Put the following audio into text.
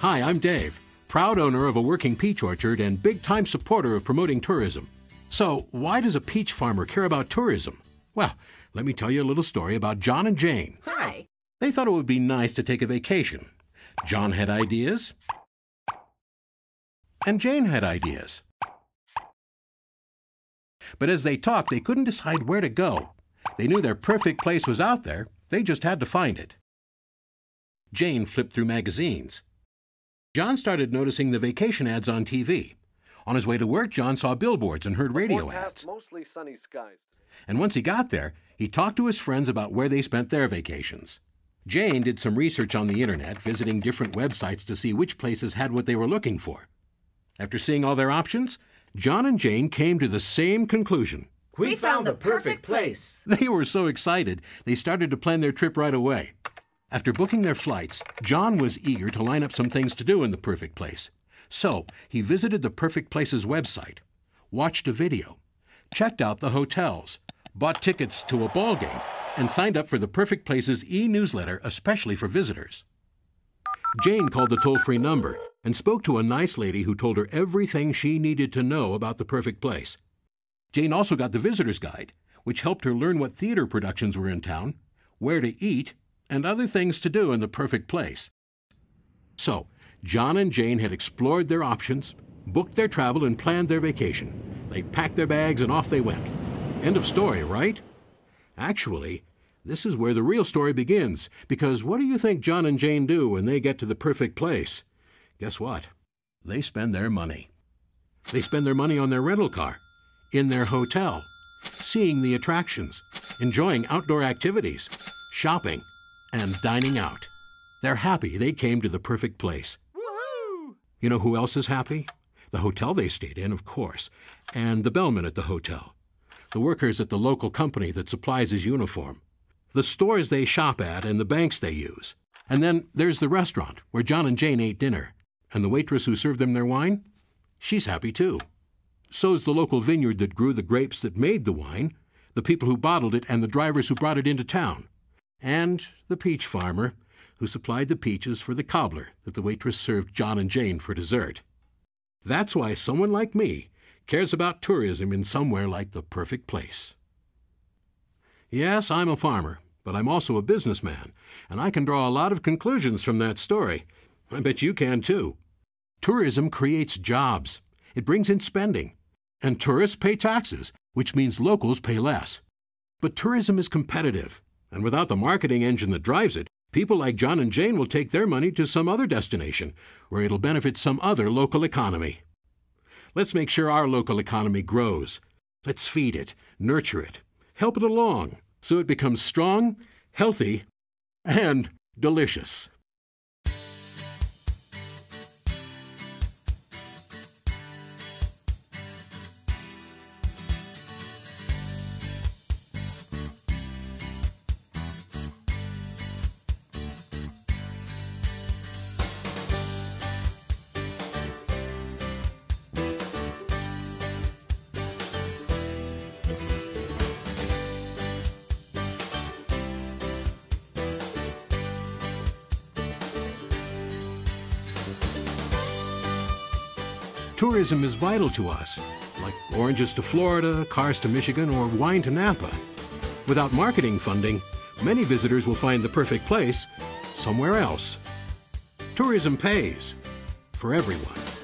Hi, I'm Dave, proud owner of a working peach orchard and big-time supporter of promoting tourism. So, why does a peach farmer care about tourism? Well, let me tell you a little story about John and Jane. Hi. They thought it would be nice to take a vacation. John had ideas, and Jane had ideas. But as they talked, they couldn't decide where to go. They knew their perfect place was out there. They just had to find it. Jane flipped through magazines. John started noticing the vacation ads on TV. On his way to work, John saw billboards and heard radio ads. Mostly sunny skies. And once he got there, he talked to his friends about where they spent their vacations. Jane did some research on the internet, visiting different websites to see which places had what they were looking for. After seeing all their options, John and Jane came to the same conclusion. We found the perfect place. They were so excited, they started to plan their trip right away. After booking their flights, John was eager to line up some things to do in the perfect place. So he visited the Perfect Place's website, watched a video, checked out the hotels, bought tickets to a ball game, and signed up for the Perfect Place's e-newsletter especially for visitors. Jane called the toll-free number and spoke to a nice lady who told her everything she needed to know about the Perfect Place. Jane also got the visitor's guide, which helped her learn what theater productions were in town, where to eat, and other things to do in the Perfect Place. So, John and Jane had explored their options, booked their travel, and planned their vacation. They packed their bags and off they went. End of story, right? Actually, this is where the real story begins, because what do you think John and Jane do when they get to the perfect place? Guess what? They spend their money. They spend their money on their rental car, in their hotel, seeing the attractions, enjoying outdoor activities, shopping, and dining out. They're happy they came to the perfect place. Woohoo! You know who else is happy? The hotel they stayed in, of course, and the bellman at the hotel, the workers at the local company that supplies his uniform, the stores they shop at and the banks they use. And then there's the restaurant where John and Jane ate dinner, and the waitress who served them their wine, she's happy too. So's the local vineyard that grew the grapes that made the wine, the people who bottled it, and the drivers who brought it into town. And the peach farmer, who supplied the peaches for the cobbler that the waitress served John and Jane for dessert. That's why someone like me cares about tourism in somewhere like the perfect place. Yes, I'm a farmer, but I'm also a businessman, and I can draw a lot of conclusions from that story. I bet you can too. Tourism creates jobs. It brings in spending. And tourists pay taxes, which means locals pay less. But tourism is competitive. And without the marketing engine that drives it, people like John and Jane will take their money to some other destination, where it'll benefit some other local economy. Let's make sure our local economy grows. Let's feed it, nurture it, help it along, so it becomes strong, healthy, and delicious. Tourism is vital to us, like oranges to Florida, cars to Michigan, or wine to Napa. Without marketing funding, many visitors will find the perfect place somewhere else. Tourism pays for everyone.